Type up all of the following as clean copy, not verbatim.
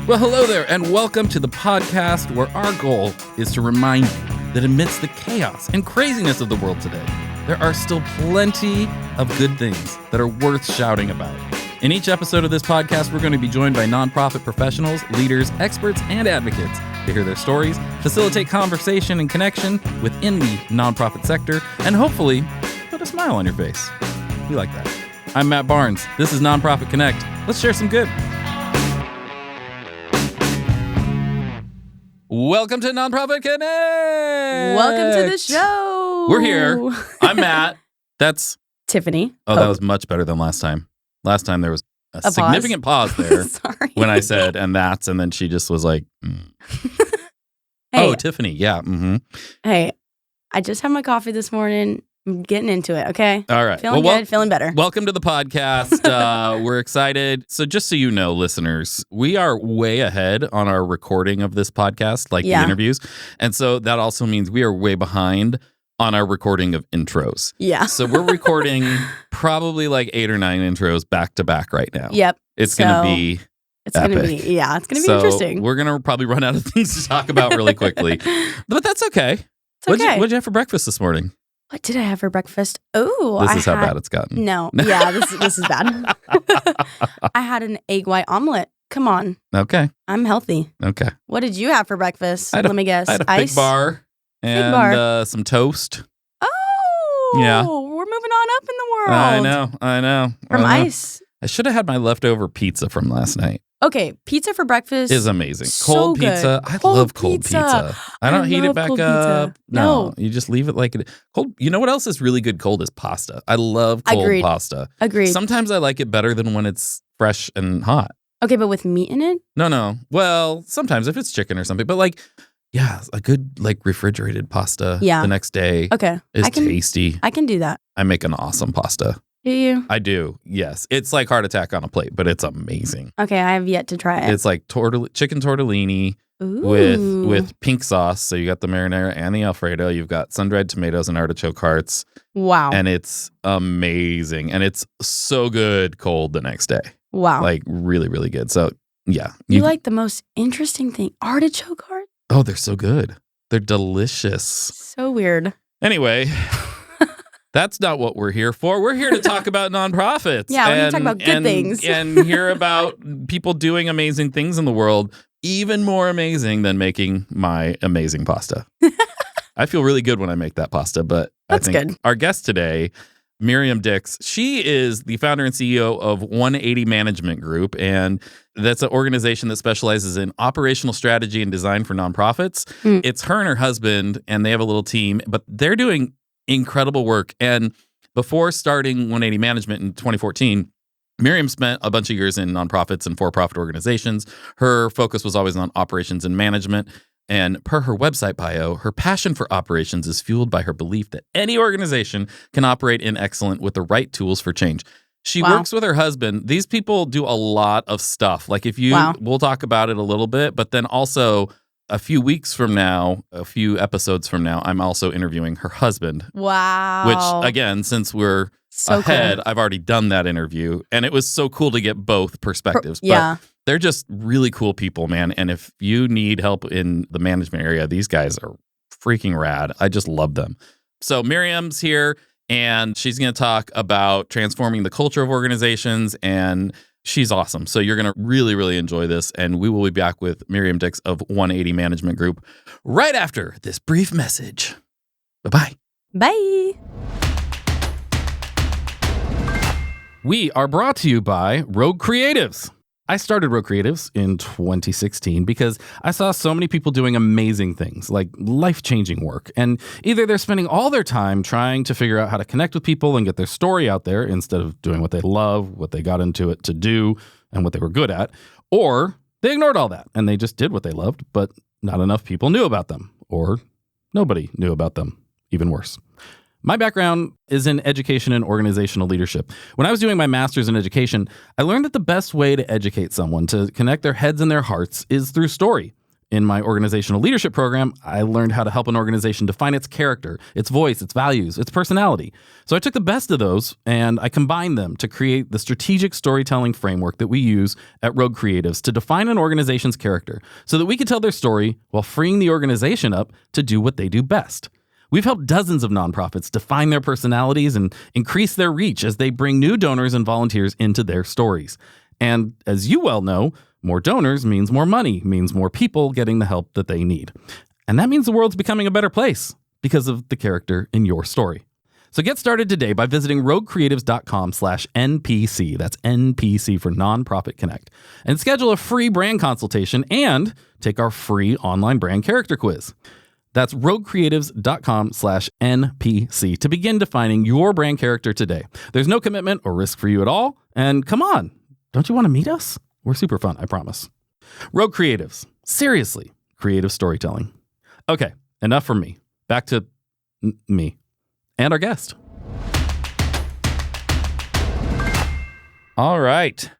Well, hello there, and welcome to the podcast where our goal is to remind you that amidst the chaos and craziness of the world today, there are still plenty of good things that are worth shouting about. In each episode of this podcast, we're going to be joined by nonprofit professionals, leaders, experts, and advocates to hear their stories, facilitate conversation and connection within the nonprofit sector, and hopefully put a smile on your face. We like that. I'm Matt Barnes. This is Nonprofit Connect. Let's share some good. Welcome to Nonprofit Connect. Welcome to the show. We're here. I'm Matt. That's Tiffany. Oh, that was much better than last time. Last time there was a significant pause there when I said, and then she just was like, Hey. Oh, Tiffany. Yeah. Mm-hmm. Hey, I just had my coffee this morning. I'm getting into it, okay? All right. Feeling good, feeling better. Welcome to the podcast. We're excited. So just so you know, listeners, we are way ahead on our recording of this podcast, like the interviews. And so that also means we are way behind on our recording of intros. Yeah. So we're recording probably like 8 or 9 intros back to back right now. Yep. It's going to be It's going to be interesting. We're going to probably run out of things to talk about really quickly. But that's okay. It's okay. What'd you have for breakfast this morning? What did I have for breakfast? Oh, This is how bad it's gotten. No. Yeah, this is bad. I had an egg white omelet. Come on. Okay. I'm healthy. Okay. What did you have for breakfast? Let me guess. I had a Ice? Fig bar and some toast. Oh. Yeah. We're moving on up in the world. I know. From ice. I should have had my leftover pizza from last night. Okay, pizza for breakfast is amazing. So cold good. pizza. I love cold pizza. I don't heat it back up. Pizza. No, you just leave it like it. Cold. You know what else is really good cold is pasta. I love cold pasta. Agreed. Sometimes I like it better than when it's fresh and hot. Okay, but with meat in it? No. Well, sometimes if it's chicken or something, but a good refrigerated pasta the next day is tasty. I can do that. I make an awesome pasta. Do you? I do, yes. It's like heart attack on a plate, but it's amazing. Okay, I have yet to try it. It's like chicken tortellini with pink sauce. So you got the marinara and the Alfredo. You've got sun-dried tomatoes and artichoke hearts. Wow. And it's amazing. And it's so good cold the next day. Wow. Like really, really good. So yeah. You like the most interesting thing, artichoke heart? Oh, they're so good. They're delicious. So weird. Anyway. That's not what we're here for. We're here to talk about nonprofits. Yeah, we're here to talk about good things. And hear about people doing amazing things in the world, even more amazing than making my amazing pasta. I feel really good when I make that pasta, but That's I think good. Our guest today, Miriam Dicks, she is the founder and CEO of 180 Management Group, and that's an organization that specializes in operational strategy and design for nonprofits. It's her and her husband, and they have a little team, but they're doing incredible work. And before starting 180 Management in 2014, Miriam spent a bunch of years in nonprofits and for-profit organizations. Her focus was always on operations and management. And per her website bio, her passion for operations is fueled by her belief that any organization can operate in excellence with the right tools for change. She works with her husband. These people do a lot of stuff. Like we'll talk about it a little bit, but then also a few episodes from now, I'm also interviewing her husband. Wow. Which, again, since we're ahead, cool. I've already done that interview. And it was so cool to get both perspectives. Yeah. But they're just really cool people, man. And if you need help in the management area, these guys are freaking rad. I just love them. So Miriam's here, and she's going to talk about transforming the culture of organizations, and she's awesome. So you're going to really, really enjoy this. And we will be back with Miriam Dicks of 180 Management Group right after this brief message. Bye-bye. Bye. We are brought to you by Rogue Creatives. I started Rogue Creatives in 2016 because I saw so many people doing amazing things, like life-changing work. And either they're spending all their time trying to figure out how to connect with people and get their story out there instead of doing what they love, what they got into it to do, and what they were good at, or they ignored all that and they just did what they loved, but not enough people knew about them, or nobody knew about them, even worse. My background is in education and organizational leadership. When I was doing my master's in education, I learned that the best way to educate someone to connect their heads and their hearts is through story. In my organizational leadership program, I learned how to help an organization define its character, its voice, its values, its personality. So I took the best of those and I combined them to create the strategic storytelling framework that we use at Rogue Creatives to define an organization's character so that we could tell their story while freeing the organization up to do what they do best. We've helped dozens of nonprofits define their personalities and increase their reach as they bring new donors and volunteers into their stories. And as you well know, more donors means more money, means more people getting the help that they need. And that means the world's becoming a better place because of the character in your story. So get started today by visiting roguecreatives.com/NPC. That's NPC for Nonprofit Connect. And schedule a free brand consultation and take our free online brand character quiz. That's roguecreatives.com/NPC to begin defining your brand character today. There's no commitment or risk for you at all. And come on, don't you want to meet us? We're super fun, I promise. Rogue Creatives. Seriously, creative storytelling. Okay, enough from me. Back to me and our guest. All right.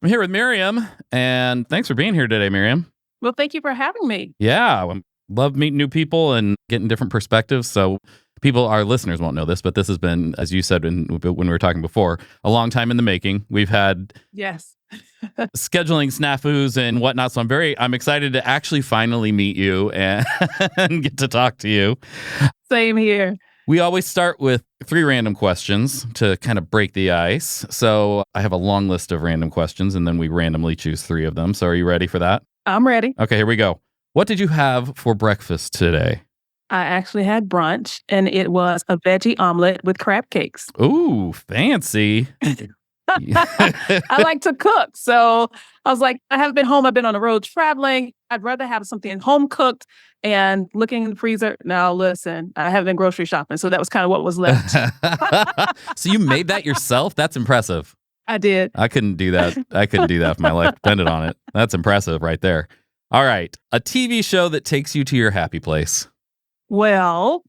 I'm here with Miriam, and thanks for being here today, Miriam. Well, thank you for having me. Yeah, I love meeting new people and getting different perspectives. So people, our listeners won't know this, but this has been, as you said when we were talking before, a long time in the making. We've had scheduling snafus and whatnot. So I'm excited to actually finally meet you and get to talk to you. Same here. We always start with 3 random questions to kind of break the ice. So I have a long list of random questions, and then we randomly choose 3 of them. So are you ready for that? I'm ready. Okay, here we go. What did you have for breakfast today? I actually had brunch, and it was a veggie omelet with crab cakes. Ooh, fancy. I like to cook. So I was like, I haven't been home. I've been on the road traveling. I'd rather have something home cooked and looking in the freezer. Now, listen, I haven't been grocery shopping. So that was kind of what was left. So you made that yourself? That's impressive. I did. I couldn't do that. I couldn't do that if my life depended on it. That's impressive right there. All right. A TV show that takes you to your happy place. Well,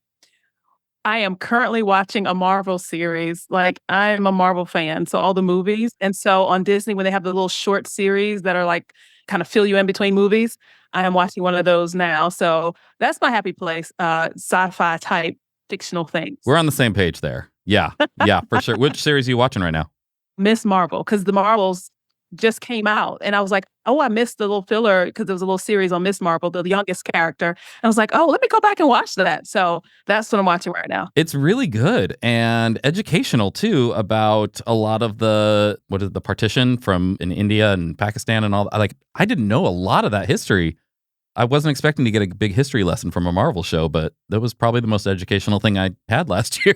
I am currently watching a Marvel series. Like, I'm a Marvel fan, so all the movies. And so on Disney, when they have the little short series that are like kind of fill you in between movies, I am watching one of those now. So that's my happy place, sci-fi type fictional things. We're on the same page there. Yeah, for sure. Which series are you watching right now? Miss Marvel, because the Marvels just came out. And I was like, oh, I missed the little filler because there was a little series on Miss Marvel, the youngest character. And I was like, oh, let me go back and watch that. So that's what I'm watching right now. It's really good and educational too about a lot of the partition from in India and Pakistan and all. Like, I didn't know a lot of that history. I wasn't expecting to get a big history lesson from a Marvel show, but that was probably the most educational thing I had last year.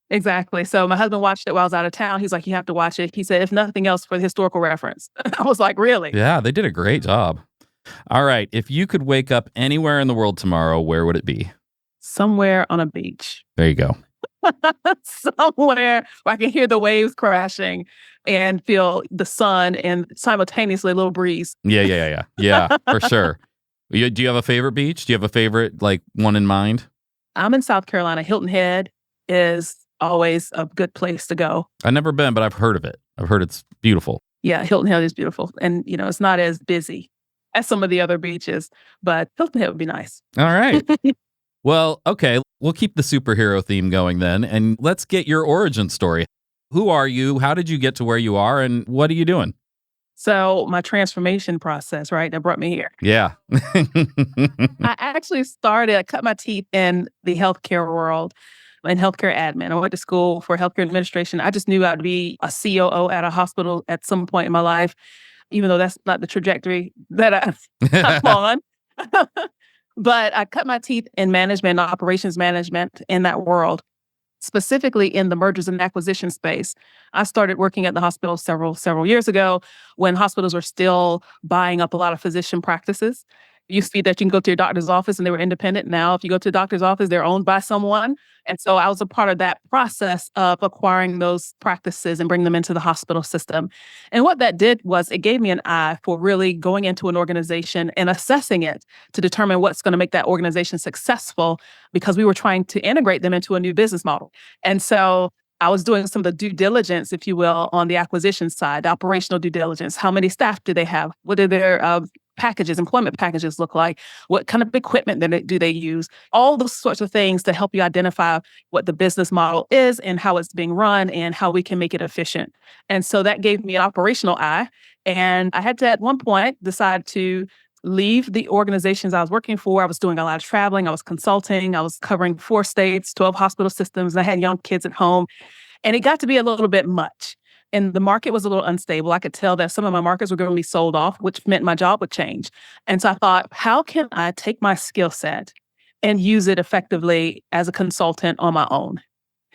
Exactly. So my husband watched it while I was out of town. He's like, you have to watch it. He said, if nothing else, for the historical reference. I was like, really? Yeah, they did a great job. All right. If you could wake up anywhere in the world tomorrow, where would it be? Somewhere on a beach. There you go. Somewhere where I can hear the waves crashing and feel the sun and simultaneously a little breeze. Yeah, for sure. Do you have a favorite beach? Do you have a favorite, like, one in mind? I'm in South Carolina. Hilton Head is always a good place to go. I've never been, but I've heard of it. I've heard it's beautiful. Yeah, Hilton Head is beautiful. And, it's not as busy as some of the other beaches, but Hilton Head would be nice. All right. Well, okay. We'll keep the superhero theme going then, and let's get your origin story. Who are you? How did you get to where you are? And what are you doing? So my transformation process, right, that brought me here. Yeah. I actually I cut my teeth in the healthcare world, in healthcare admin. I went to school for healthcare administration. I just knew I'd be a COO at a hospital at some point in my life, even though that's not the trajectory that I'm on. But I cut my teeth in management, operations management in that world, specifically in the mergers and acquisition space. I started working at the hospital several years ago when hospitals were still buying up a lot of physician practices. It used to be that you can go to your doctor's office and they were independent. Now, if you go to the doctor's office, they're owned by someone. And so I was a part of that process of acquiring those practices and bring them into the hospital system. And what that did was it gave me an eye for really going into an organization and assessing it to determine what's going to make that organization successful, because we were trying to integrate them into a new business model. And so I was doing some of the due diligence, if you will, on the acquisition side, the operational due diligence. How many staff do they have? What are their packages, employment packages look like? What kind of equipment do they use? All those sorts of things to help you identify what the business model is and how it's being run and how we can make it efficient. And so that gave me an operational eye. And I had to, at one point, decide to leave the organizations I was working for. I was doing a lot of traveling. I was consulting. I was covering 4 states, 12 hospital systems. And I had young kids at home. And it got to be a little bit much. And the market was a little unstable. I could tell that some of my markets were going to be sold off, which meant my job would change. And so I thought, how can I take my skill set and use it effectively as a consultant on my own?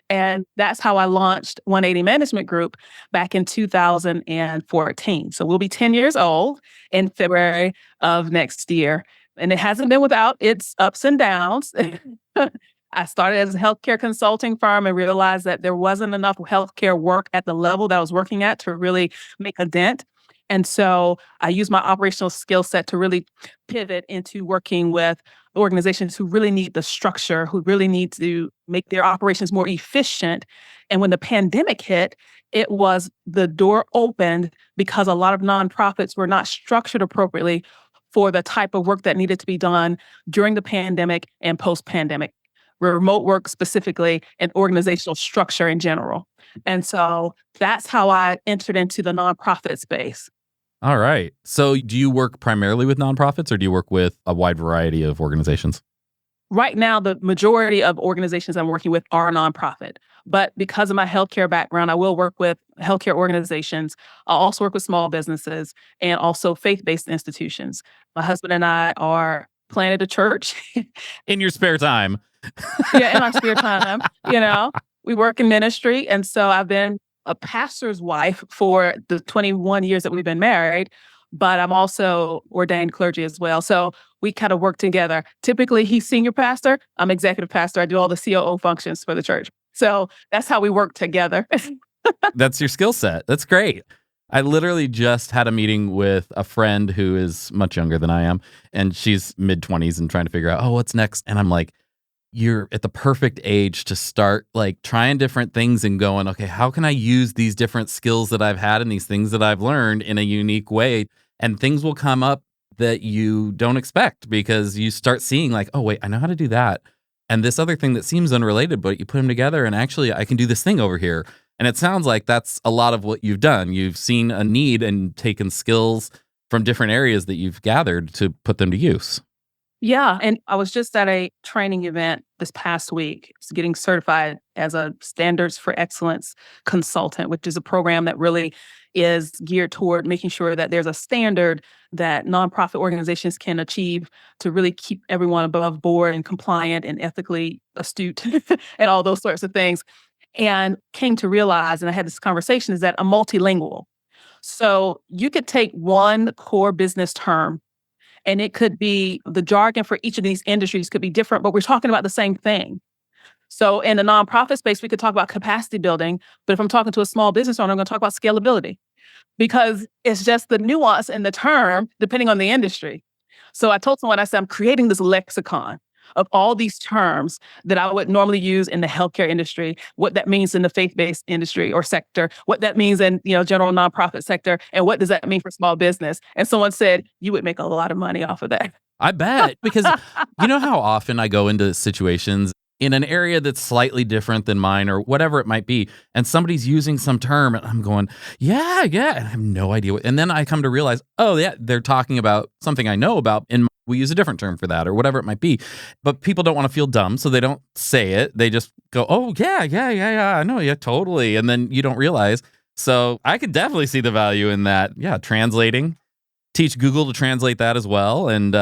And that's how I launched 180 Management Group back in 2014. So we'll be 10 years old in February of next year. And it hasn't been without its ups and downs. I started as a healthcare consulting firm and realized that there wasn't enough healthcare work at the level that I was working at to really make a dent. And so I used my operational skill set to really pivot into working with organizations who really need the structure, who really need to make their operations more efficient. And when the pandemic hit, it was the door opened because a lot of nonprofits were not structured appropriately for the type of work that needed to be done during the pandemic and post-pandemic, remote work specifically, and organizational structure in general. And so that's how I entered into the nonprofit space. All right. So do you work primarily with nonprofits or do you work with a wide variety of organizations? Right now, the majority of organizations I'm working with are nonprofit. But because of my healthcare background, I will work with healthcare organizations. I'll also work with small businesses and also faith-based institutions. My husband and I are planted a church. In your spare time. Yeah, in our spare time. We work in ministry. And so I've been a pastor's wife for the 21 years that we've been married, but I'm also ordained clergy as well. So we kind of work together. Typically, he's senior pastor. I'm executive pastor. I do all the COO functions for the church. So that's how we work together. That's your skill set. That's great. I literally just had a meeting with a friend who is much younger than I am, and she's mid-20s and trying to figure out, what's next? And I'm like, you're at the perfect age to start like trying different things and going, okay, how can I use these different skills that I've had and these things that I've learned in a unique way? And things will come up that you don't expect because you start seeing like, oh, wait, I know how to do that. And this other thing that seems unrelated, but you put them together and actually I can do this thing over here. And it sounds like that's a lot of what you've done. You've seen a need and taken skills from different areas that you've gathered to put them to use. Yeah. And I was just at a training event this past week, getting certified as a Standards for Excellence consultant, which is a program that really is geared toward making sure that there's a standard that nonprofit organizations can achieve to really keep everyone above board and compliant and ethically astute and all those sorts of things. And came to realize, and I had this conversation, is that I'm multilingual. So you could take one core business term and it could be the jargon for each of these industries could be different, but we're talking about the same thing. So in the nonprofit space, we could talk about capacity building, but if I'm talking to a small business owner, I'm going to talk about scalability because it's just the nuance in the term depending on the industry. So I told someone, I said, I'm creating this lexicon of all these terms that I would normally use in the healthcare industry, what that means in the faith-based industry or sector, what that means in, general nonprofit sector, and what does that mean for small business? And someone said, you would make a lot of money off of that. I bet, because you know how often I go into situations in an area that's slightly different than mine or whatever it might be, and somebody's using some term and I'm going, yeah, and I have no idea what, and then I come to realize, oh yeah, they're talking about something I know about, and we use a different term for that or whatever it might be. But people don't want to feel dumb, so they don't say it. They just go, oh yeah, I know, yeah, totally. And then you don't realize. So I could definitely see the value in that. Yeah, translating. Teach Google to translate that as well. And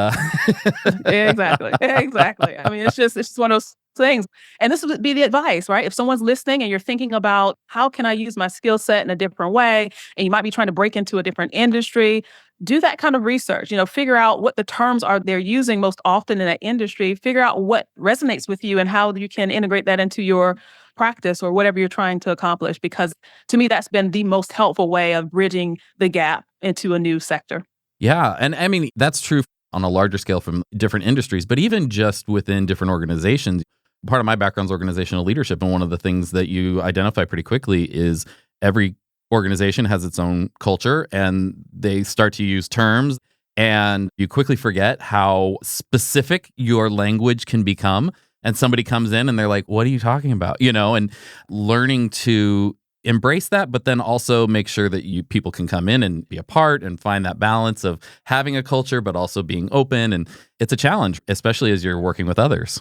Exactly. I mean, it's just one of those things. And this would be the advice, right? If someone's listening and you're thinking about how can I use my skill set in a different way, and you might be trying to break into a different industry, do that kind of research. Figure out what the terms are they're using most often in that industry. Figure out what resonates with you and how you can integrate that into your practice or whatever you're trying to accomplish. Because to me, that's been the most helpful way of bridging the gap into a new sector. Yeah. And I mean, that's true on a larger scale from different industries, but even just within different organizations. Part of my background is organizational leadership. And one of the things that you identify pretty quickly is every organization has its own culture and they start to use terms And you quickly forget how specific your language can become. And somebody comes in and they're like, what are you talking about? And learning to embrace that, but then also make sure that people can come in and be a part and find that balance of having a culture, but also being open. And it's a challenge, especially as you're working with others.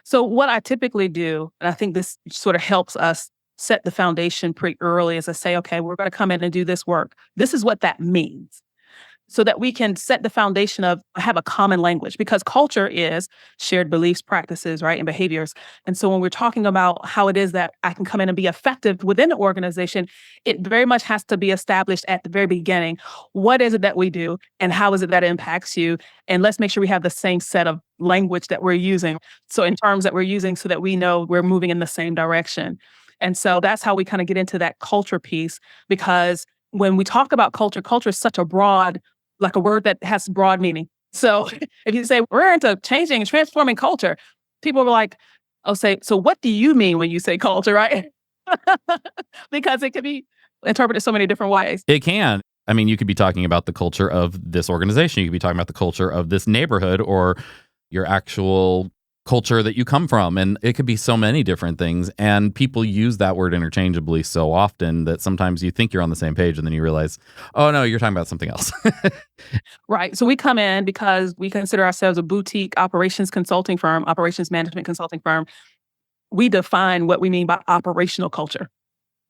So what I typically do, and I think this sort of helps us set the foundation pretty early, is I say, okay, we're going to come in and do this work. This is what that means. So that we can set the foundation of have a common language, because culture is shared beliefs, practices, right, and behaviors. And so when we're talking about how it is that I can come in and be effective within the organization, it very much has to be established at the very beginning. What is it that we do and how is it that it impacts you? And let's make sure we have the same set of language that we're using. So in terms that we're using so that we know we're moving in the same direction. And so that's how we kind of get into that culture piece, because when we talk about culture, culture is such a broad, like a word that has broad meaning. So if you say we're into changing and transforming culture, people are like, I'll say, so what do you mean when you say culture, right? Because it can be interpreted so many different ways. It can. I mean, you could be talking about the culture of this organization. You could be talking about the culture of this neighborhood or your actual culture that you come from. And it could be so many different things. And people use that word interchangeably so often that sometimes you think you're on the same page and then you realize, oh, no, you're talking about something else. Right. So we come in because we consider ourselves a boutique operations consulting firm, operations management consulting firm. We define what we mean by operational culture.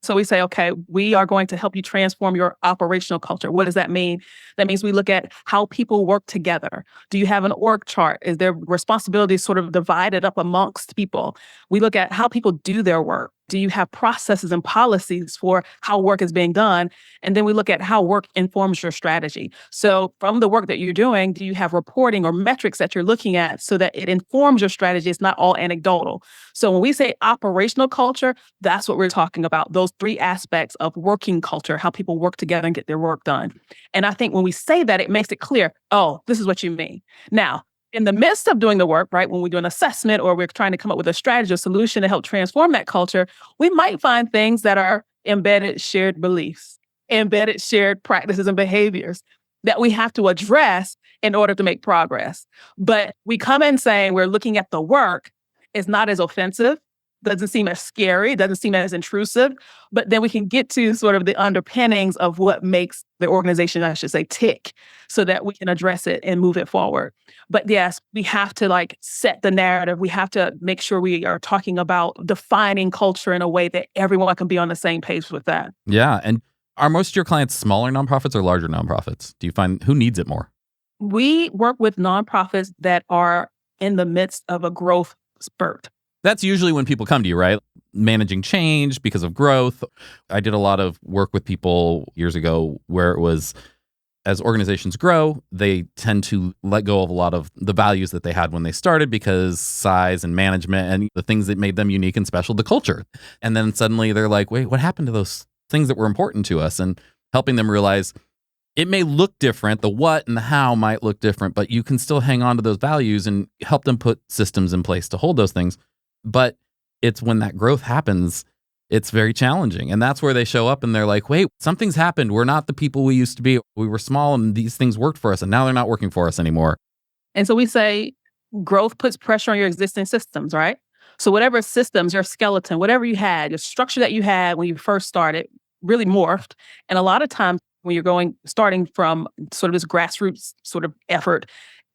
So we say, okay, we are going to help you transform your operational culture. What does that mean? That means we look at how people work together. Do you have an org chart? Is their responsibilities sort of divided up amongst people? We look at how people do their work. Do you have processes and policies for how work is being done? And then we look at how work informs your strategy. So from the work that you're doing, do you have reporting or metrics that you're looking at so that it informs your strategy? It's not all anecdotal. So when we say operational culture, that's what we're talking about. Those three aspects of working culture, how people work together and get their work done. And I think when we say that, it makes it clear, oh, this is what you mean. Now, in the midst of doing the work, right, when we do an assessment or we're trying to come up with a strategy or solution to help transform that culture, we might find things that are embedded shared beliefs, embedded shared practices and behaviors that we have to address in order to make progress. But we come in saying we're looking at the work, it's not as offensive, doesn't seem as scary, doesn't seem as intrusive, but then we can get to sort of the underpinnings of what makes the organization, I should say, tick, so that we can address it and move it forward. But yes, we have to set the narrative. We have to make sure we are talking about defining culture in a way that everyone can be on the same page with that. Yeah. And are most of your clients smaller nonprofits or larger nonprofits? Do you find who needs it more? We work with nonprofits that are in the midst of a growth spurt. That's usually when people come to you, right? Managing change because of growth. I did a lot of work with people years ago where it was, as organizations grow, they tend to let go of a lot of the values that they had when they started because size and management and the things that made them unique and special, the culture. And then suddenly they're like, wait, what happened to those things that were important to us? And helping them realize it may look different, the what and the how might look different, but you can still hang on to those values and help them put systems in place to hold those things. But it's when that growth happens, it's very challenging. And that's where they show up and they're like, wait, something's happened. We're not the people we used to be. We were small and these things worked for us and now they're not working for us anymore. And so we say growth puts pressure on your existing systems, right? So whatever systems, your skeleton, whatever you had, your structure that you had when you first started really morphed. And a lot of times when you're starting from sort of this grassroots sort of effort,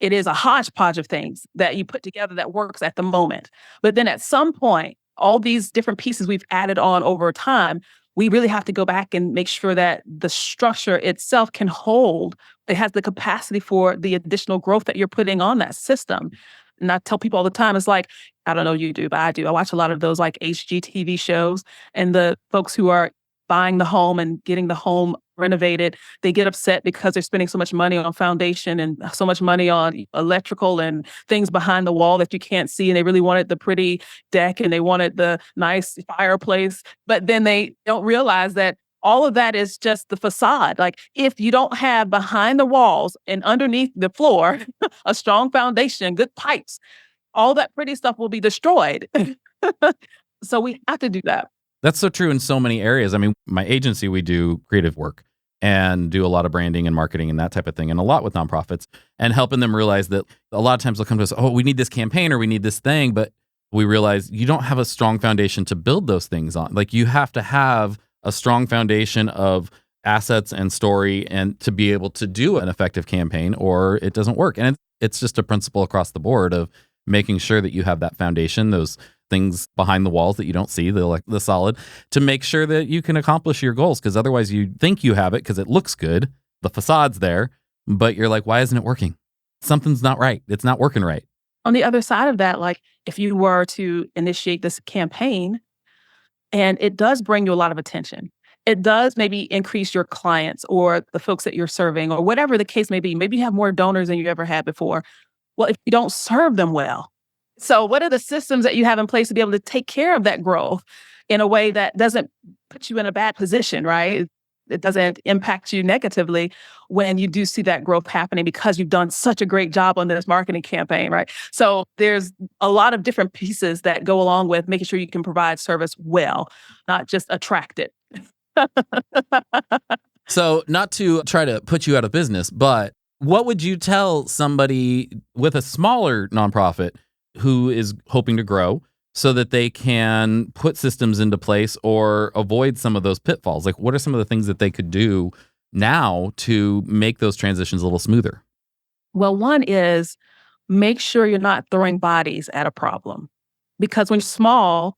it is a hodgepodge of things that you put together that works at the moment. But then at some point, all these different pieces we've added on over time, we really have to go back and make sure that the structure itself can hold. It has the capacity for the additional growth that you're putting on that system. And I tell people all the time, it's like, I don't know you do, but I do. I watch a lot of those HGTV shows, and the folks who are buying the home and getting the home renovated, they get upset because they're spending so much money on foundation and so much money on electrical and things behind the wall that you can't see. And they really wanted the pretty deck and they wanted the nice fireplace. But then they don't realize that all of that is just the facade. Like if you don't have behind the walls and underneath the floor, a strong foundation, good pipes, all that pretty stuff will be destroyed. So we have to do that. That's so true in so many areas. I mean, my agency, we do creative work. and do a lot of branding and marketing and that type of thing, and a lot with nonprofits, and helping them realize that a lot of times they'll come to us, oh, we need this campaign or we need this thing, but we realize you don't have a strong foundation to build those things on. Like, you have to have a strong foundation of assets and story and to be able to do an effective campaign, or it doesn't work. And it's just a principle across the board of making sure that you have that foundation, those things behind the walls that you don't see, the solid, to make sure that you can accomplish your goals. Because otherwise you think you have it because it looks good, the facade's there, but you're like, why isn't it working? Something's not right. It's not working right. On the other side of that, like if you were to initiate this campaign and it does bring you a lot of attention, it does maybe increase your clients or the folks that you're serving or whatever the case may be. Maybe you have more donors than you ever had before. Well, if you don't serve them well, so what are the systems that you have in place to be able to take care of that growth in a way that doesn't put you in a bad position, right? It doesn't impact you negatively when you do see that growth happening because you've done such a great job on this marketing campaign, right? So there's a lot of different pieces that go along with making sure you can provide service well, not just attract it. So not to try to put you out of business, but what would you tell somebody with a smaller nonprofit who is hoping to grow so that they can put systems into place or avoid some of those pitfalls? Like, what are some of the things that they could do now to make those transitions a little smoother? Well, one is make sure you're not throwing bodies at a problem. Because when you're small,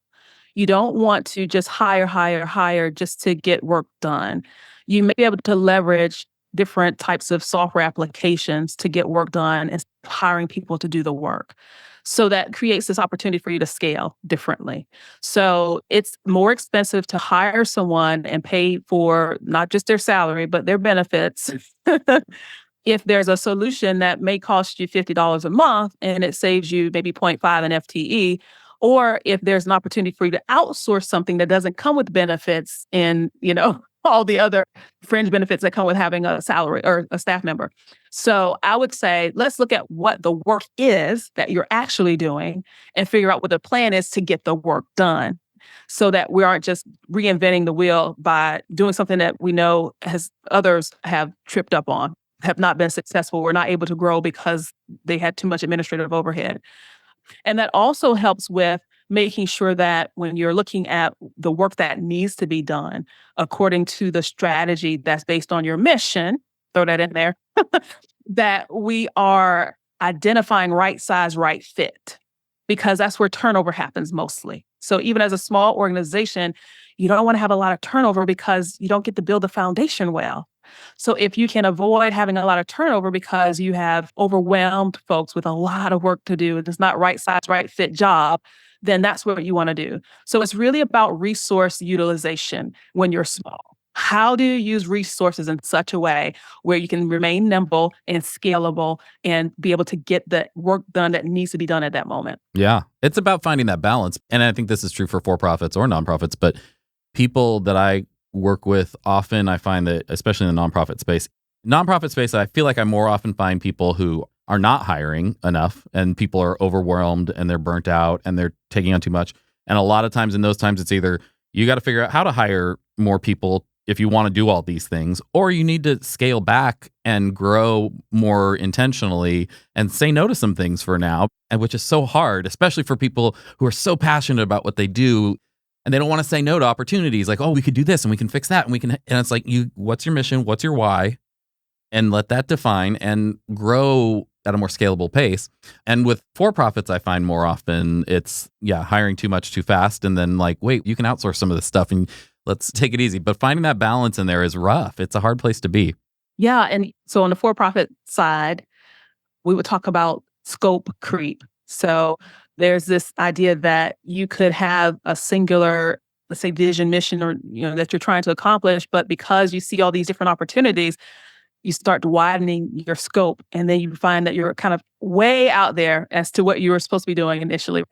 you don't want to just hire just to get work done. You may be able to leverage different types of software applications to get work done and hiring people to do the work. So that creates this opportunity for you to scale differently. So it's more expensive to hire someone and pay for not just their salary, but their benefits. If there's a solution that may cost you $50 a month and it saves you maybe 0.5 an FTE, or if there's an opportunity for you to outsource something that doesn't come with benefits and, all the other fringe benefits that come with having a salary or a staff member. So I would say, let's look at what the work is that you're actually doing and figure out what the plan is to get the work done so that we aren't just reinventing the wheel by doing something that we know others have tripped up on, have not been successful, were not able to grow because they had too much administrative overhead. And that also helps with making sure that when you're looking at the work that needs to be done according to the strategy that's based on your mission, throw that in there, that we are identifying right size, right fit, because that's where turnover happens mostly. So even as a small organization, you don't want to have a lot of turnover because you don't get to build the foundation well. So if you can avoid having a lot of turnover because you have overwhelmed folks with a lot of work to do, and it's not right size, right fit job, then that's what you want to do. So it's really about resource utilization when you're small. How do you use resources in such a way where you can remain nimble and scalable and be able to get the work done that needs to be done at that moment? Yeah, it's about finding that balance. And I think this is true for for-profits or nonprofits, but people that I work with often, I find that, especially in the nonprofit space, I feel like I more often find people who are not hiring enough and people are overwhelmed and they're burnt out and they're taking on too much. And a lot of times in those times, it's either you got to figure out how to hire more people if you want to do all these things, or you need to scale back and grow more intentionally and say no to some things for now, and which is so hard, especially for people who are so passionate about what they do. And they don't want to say no to opportunities like, oh, we could do this and we can fix that. And it's like, what's your mission? What's your why? And let that define and grow at a more scalable pace. And with for-profits, I find more often it's, hiring too much too fast. And then like, wait, you can outsource some of this stuff and let's take it easy. But finding that balance in there is rough. It's a hard place to be. Yeah. And so on the for-profit side, we would talk about scope creep. So there's this idea that you could have a singular, let's say, vision, mission, or that you're trying to accomplish, but because you see all these different opportunities, you start widening your scope, and then you find that you're kind of way out there as to what you were supposed to be doing initially.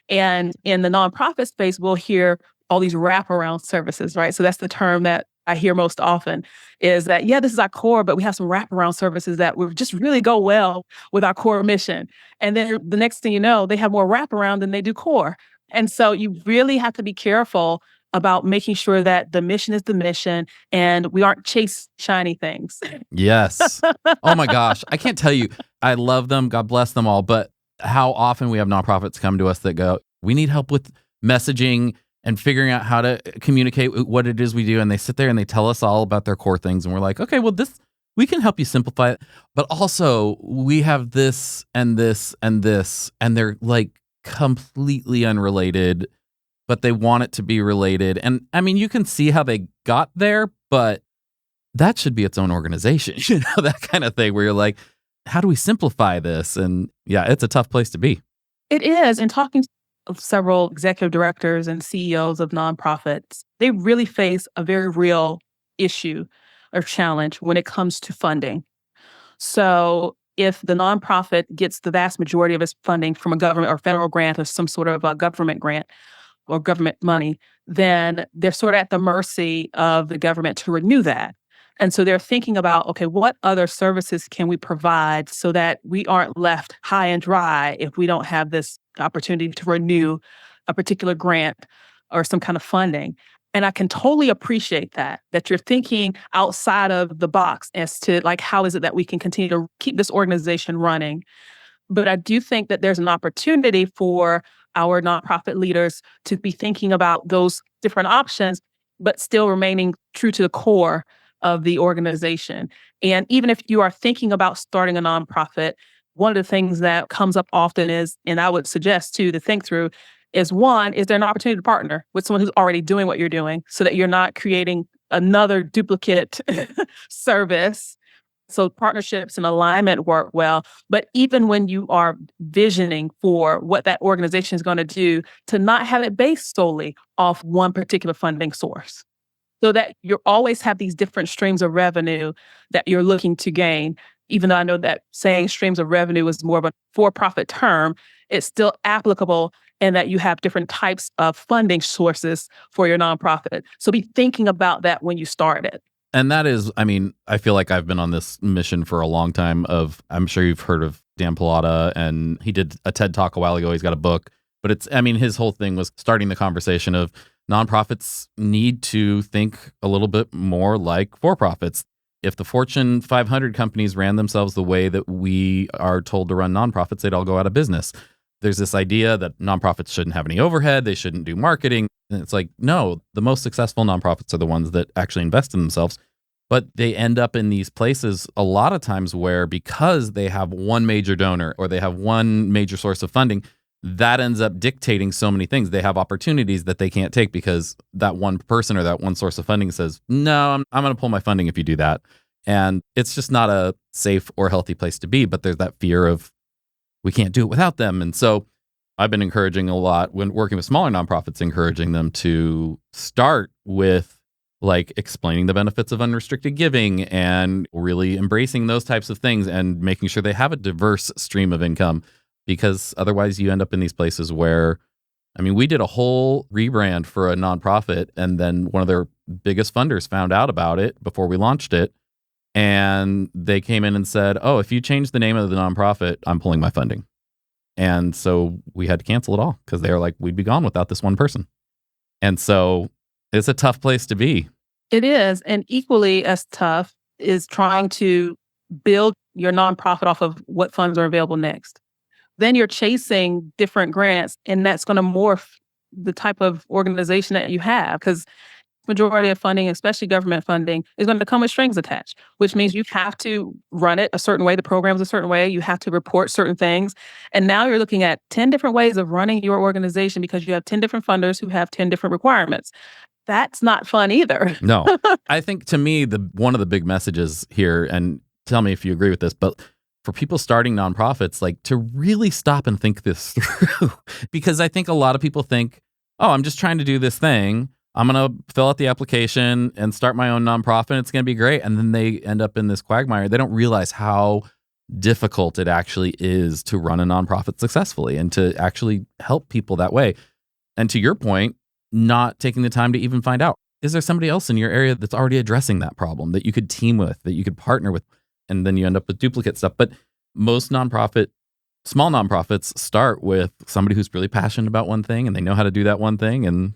And in the nonprofit space, we'll hear all these wraparound services, right? So that's the term that I hear most often is that, this is our core, but we have some wraparound services that would just really go well with our core mission. And then the next thing you know, they have more wraparound than they do core. And so you really have to be careful about making sure that the mission is the mission and we aren't chase shiny things. Yes. Oh my gosh. I can't tell you. I love them. God bless them all. But how often we have nonprofits come to us that go, we need help with messaging and figuring out how to communicate what it is we do. And they sit there and they tell us all about their core things. And we're like, okay, well, we can help you simplify it. But also, we have this and this and this. And they're like completely unrelated, but they want it to be related. And I mean, you can see how they got there, but that should be its own organization, that kind of thing where you're like, how do we simplify this? And yeah, it's a tough place to be. It is. And talking to several executive directors and CEOs of nonprofits, they really face a very real issue or challenge when it comes to funding. So if the nonprofit gets the vast majority of its funding from a government or federal grant or some sort of a government grant or government money, then they're sort of at the mercy of the government to renew that. And so they're thinking about, okay, what other services can we provide so that we aren't left high and dry if we don't have this opportunity to renew a particular grant or some kind of funding. And I can totally appreciate that you're thinking outside of the box as to like, how is it that we can continue to keep this organization running? But I do think that there's an opportunity for our nonprofit leaders to be thinking about those different options, but still remaining true to the core of the organization. And even if you are thinking about starting a nonprofit, one of the things that comes up often is, and I would suggest too to think through, is one, is there an opportunity to partner with someone who's already doing what you're doing so that you're not creating another duplicate service? So partnerships and alignment work well. But even when you are visioning for what that organization is going to do, to not have it based solely off one particular funding source, so that you always have these different streams of revenue that you're looking to gain. Even though I know that saying streams of revenue is more of a for-profit term, it's still applicable in that you have different types of funding sources for your nonprofit. So be thinking about that when you start it. And that is, I mean, I feel like I've been on this mission for a long time I'm sure you've heard of Dan Pallotta, and he did a TED Talk a while ago. He's got a book, but his whole thing was starting the conversation of nonprofits need to think a little bit more like for-profits. If the Fortune 500 companies ran themselves the way that we are told to run nonprofits, they'd all go out of business. There's this idea that nonprofits shouldn't have any overhead, they shouldn't do marketing. And it's like, no, the most successful nonprofits are the ones that actually invest in themselves. But they end up in these places a lot of times where, because they have one major donor or they have one major source of funding, that ends up dictating so many things. They have opportunities that they can't take because that one person or that one source of funding says, no, I'm going to pull my funding if you do that. And it's just not a safe or healthy place to be. But there's that fear of, we can't do it without them. And so I've been encouraging a lot when working with smaller nonprofits, encouraging them to start with like explaining the benefits of unrestricted giving and really embracing those types of things and making sure they have a diverse stream of income. Because otherwise you end up in these places where, I mean, we did a whole rebrand for a nonprofit, and then one of their biggest funders found out about it before we launched it. And they came in and said, oh, if you change the name of the nonprofit, I'm pulling my funding. And so we had to cancel it all because they were like, we'd be gone without this one person. And so it's a tough place to be. It is. And equally as tough is trying to build your nonprofit off of what funds are available next. Then you're chasing different grants, and that's going to morph the type of organization that you have, because majority of funding, especially government funding, is going to come with strings attached, which means you have to run it a certain way, the program's a certain way, you have to report certain things. And now you're looking at 10 different ways of running your organization because you have 10 different funders who have 10 different requirements. That's not fun either. No. I think to me, one of the big messages here, and tell me if you agree with this, but for people starting nonprofits, like to really stop and think this through. Because I think a lot of people think, oh, I'm just trying to do this thing. I'm going to fill out the application and start my own nonprofit. It's going to be great. And then they end up in this quagmire. They don't realize how difficult it actually is to run a nonprofit successfully and to actually help people that way. And to your point, not taking the time to even find out, is there somebody else in your area that's already addressing that problem that you could team with, that you could partner with? And then you end up with duplicate stuff. But most small nonprofits start with somebody who's really passionate about one thing and they know how to do that one thing, and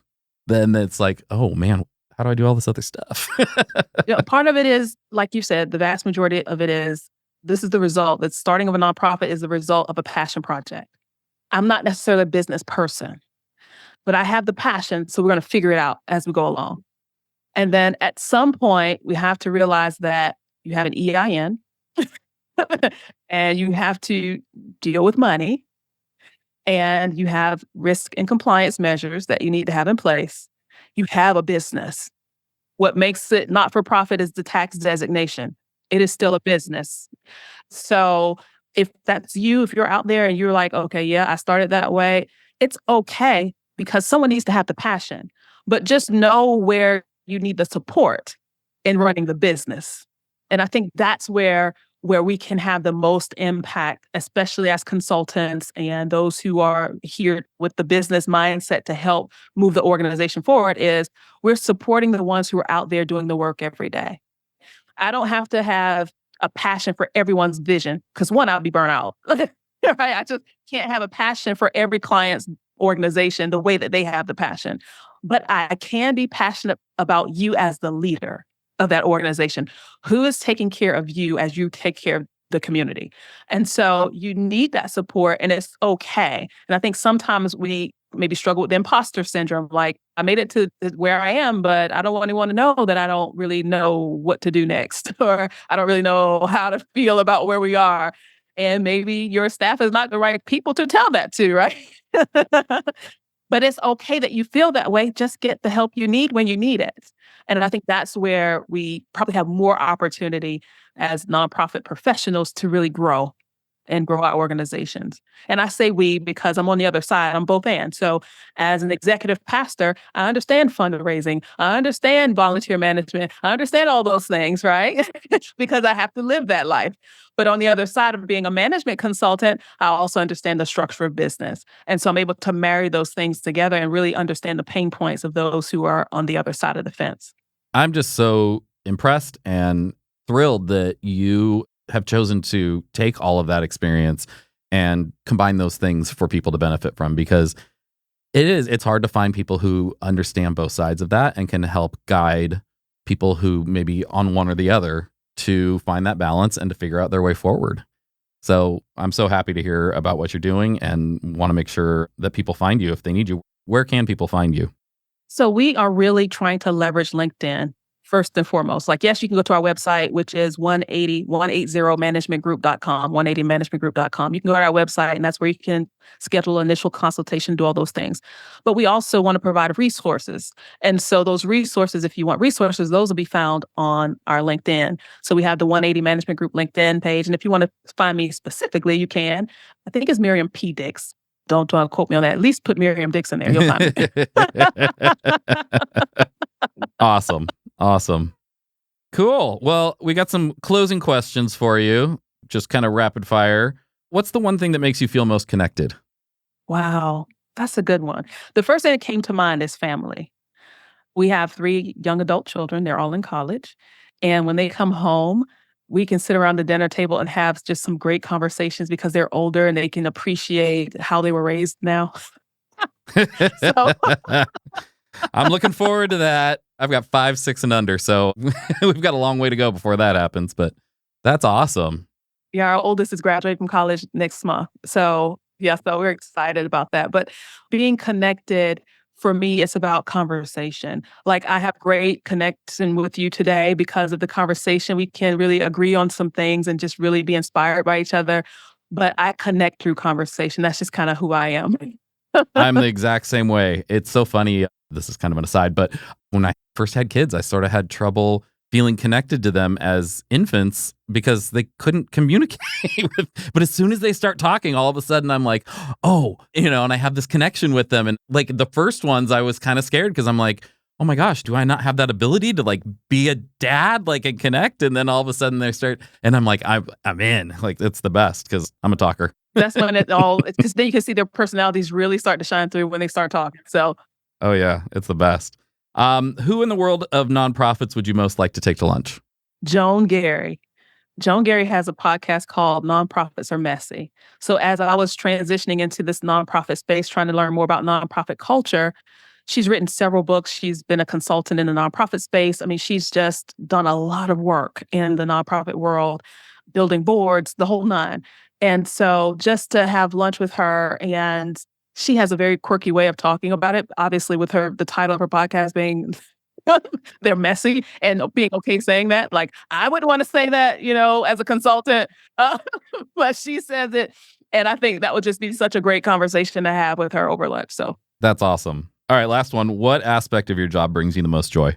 then it's like, oh man, how do I do all this other stuff? Part of it is, like you said, the vast majority of it is, this is the result. The starting of a nonprofit is the result of a passion project. I'm not necessarily a business person, but I have the passion. So we're going to figure it out as we go along. And then at some point, we have to realize that you have an EIN and you have to deal with money and you have risk and compliance measures that you need to have in place. You have a business. What makes it not for profit is the tax designation. It is still a business. So if that's you, if you're out there and you're like, okay, yeah, I started that way, it's okay because someone needs to have the passion. But just know where you need the support in running the business. And I think that's where we can have the most impact, especially as consultants and those who are here with the business mindset to help move the organization forward, is we're supporting the ones who are out there doing the work every day. I don't have to have a passion for everyone's vision because one, I'll be burnt out. Right? I just can't have a passion for every client's organization the way that they have the passion. But I can be passionate about you as the leader of that organization. Who is taking care of you as you take care of the community? And so you need that support, and it's okay. And I think sometimes we maybe struggle with the imposter syndrome. Like, I made it to where I am, but I don't want anyone to know that I don't really know what to do next, or I don't really know how to feel about where we are. And maybe your staff is not the right people to tell that to, right? But it's okay that you feel that way. Just get the help you need when you need it. And I think that's where we probably have more opportunity as nonprofit professionals to really grow and grow our organizations. And I say we because I'm on the other side. I'm both and. So as an executive pastor, I understand fundraising. I understand volunteer management. I understand all those things, right? Because I have to live that life. But on the other side of being a management consultant, I also understand the structure of business. And so I'm able to marry those things together and really understand the pain points of those who are on the other side of the fence. I'm just so impressed and thrilled that you have chosen to take all of that experience and combine those things for people to benefit from, because it's hard to find people who understand both sides of that and can help guide people who maybe on one or the other to find that balance and to figure out their way forward. So I'm so happy to hear about what you're doing and want to make sure that people find you if they need you. Where can people find you? So we are really trying to leverage LinkedIn first and foremost. Like, yes, you can go to our website, which is 180managementgroup.com, 180managementgroup.com. You can go to our website, and that's where you can schedule an initial consultation, do all those things. But we also want to provide resources. And so those resources, if you want resources, those will be found on our LinkedIn. So we have the 180 Management Group LinkedIn page. And if you want to find me specifically, you can. I think it's Miriam P. Dicks. Don't quote me on that. At least put Miriam Dicks in there. You'll find me. Awesome. Cool. Well, we got some closing questions for you, just kind of rapid fire. What's the one thing that makes you feel most connected? Wow, that's a good one. The first thing that came to mind is family. We have 3 young adult children. They're all in college. And when they come home, we can sit around the dinner table and have just some great conversations because they're older and they can appreciate how they were raised now. So I'm looking forward to that. I've got 5, 6, and under, so we've got a long way to go before that happens, but that's awesome. Yeah, our oldest is graduating from college next month. So we're excited about that. But being connected, for me, it's about conversation. Like, I have great connection with you today because of the conversation. We can really agree on some things and just really be inspired by each other. But I connect through conversation. That's just kind of who I am. I'm the exact same way. It's so funny. This is kind of an aside, but when I first had kids, I sort of had trouble feeling connected to them as infants because they couldn't communicate with. But as soon as they start talking, all of a sudden I'm like, oh, and I have this connection with them. And like the first ones, I was kind of scared because I'm like, oh my gosh, do I not have that ability to like be a dad, like, and connect? And then all of a sudden they start, and I'm like, I'm in. Like, it's the best because I'm a talker. That's when because then you can see their personalities really start to shine through when they start talking. So, oh yeah, it's the best. Who in the world of nonprofits would you most like to take to lunch? Joan Gary. Joan Gary has a podcast called Nonprofits Are Messy. So as I was transitioning into this nonprofit space, trying to learn more about nonprofit culture, She's written several books. She's been a consultant in the nonprofit space. I mean, she's just done a lot of work in the nonprofit world, building boards, the whole nine. And so just to have lunch with her, and she has a very quirky way of talking about it, obviously with the title of her podcast being they're messy, and being okay saying that. Like, I wouldn't want to say that, as a consultant, but she says it. And I think that would just be such a great conversation to have with her over lunch. So that's awesome. All right, last one. What aspect of your job brings you the most joy?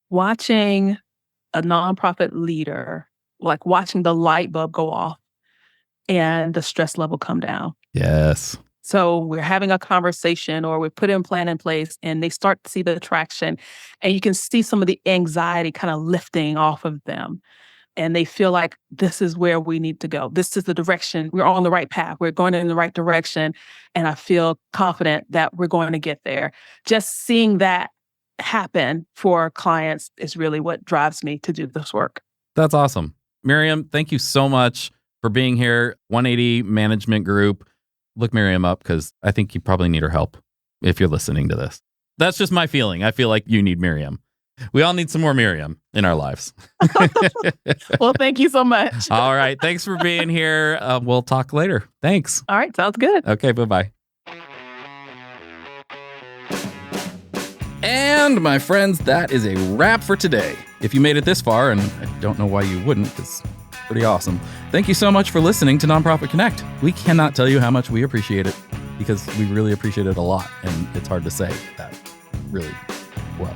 Watching a nonprofit leader, like watching the light bulb go off and the stress level come down. Yes. So we're having a conversation, or we put a plan in place, and they start to see the traction, and you can see some of the anxiety kind of lifting off of them. And they feel like this is where we need to go. This is the direction. We're on the right path. We're going in the right direction. And I feel confident that we're going to get there. Just seeing that happen for clients is really what drives me to do this work. That's awesome. Miriam, thank you so much for being here. 180 Management Group. Look Miriam up, because I think you probably need her help if you're listening to this. That's just my feeling. I feel like you need Miriam. We all need some more Miriam in our lives. Well, thank you so much. All right. Thanks for being here. We'll talk later. Thanks. All right. Sounds good. Okay. Bye-bye. And my friends, that is a wrap for today. If you made it this far, and I don't know why you wouldn't, because pretty awesome. Thank you so much for listening to Nonprofit Connect. We cannot tell you how much we appreciate it, because we really appreciate it a lot, and it's hard to say that really well.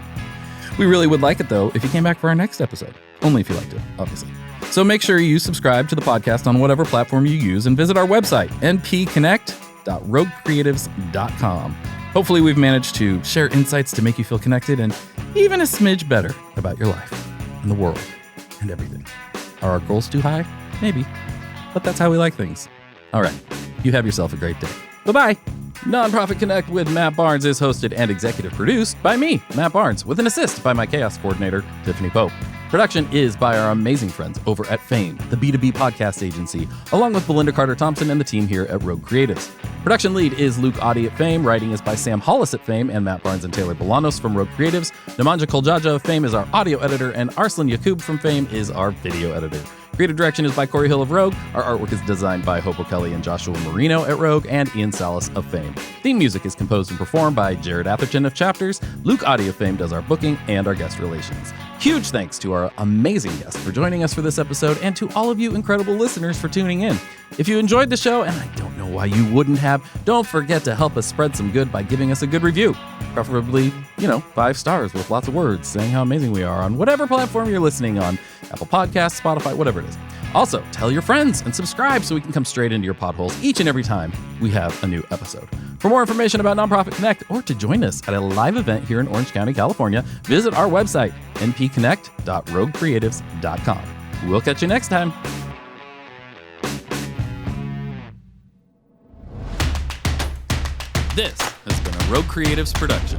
We really would like it, though, if you came back for our next episode. Only if you liked it, obviously. So make sure you subscribe to the podcast on whatever platform you use, and visit our website, npconnect.roguecreatives.com. Hopefully we've managed to share insights to make you feel connected and even a smidge better about your life and the world and everything. Are our goals too high? Maybe. But that's how we like things. All right. You have yourself a great day. Bye-bye. Nonprofit Connect with Matt Barnes is hosted and executive produced by me, Matt Barnes, with an assist by my chaos coordinator, Tiffany Pope. Production is by our amazing friends over at Fame, the B2B podcast agency, along with Belinda Carter-Thompson and the team here at Rogue Creatives. Production lead is Luke Audi at Fame. Writing is by Sam Hollis at Fame and Matt Barnes and Taylor Bolanos from Rogue Creatives. Nemanja Koljaja of Fame is our audio editor, and Arslan Yakub from Fame is our video editor. Creative direction is by Corey Hill of Rogue. Our artwork is designed by Hopo Kelly and Joshua Marino at Rogue, and Ian Salas of Fame. Theme music is composed and performed by Jared Atherton of Chapters. Luke Audi of Fame does our booking and our guest relations. Huge thanks to our amazing guests for joining us for this episode, and to all of you incredible listeners for tuning in. If you enjoyed the show, and I don't know why you wouldn't have, don't forget to help us spread some good by giving us a good review. Preferably, 5 stars with lots of words saying how amazing we are on whatever platform you're listening on. Apple Podcasts, Spotify, whatever it is. Also, tell your friends and subscribe so we can come straight into your potholes each and every time we have a new episode. For more information about Nonprofit Connect, or to join us at a live event here in Orange County, California, visit our website, npconnect.roguecreatives.com. We'll catch you next time. This has been a Rogue Creatives production.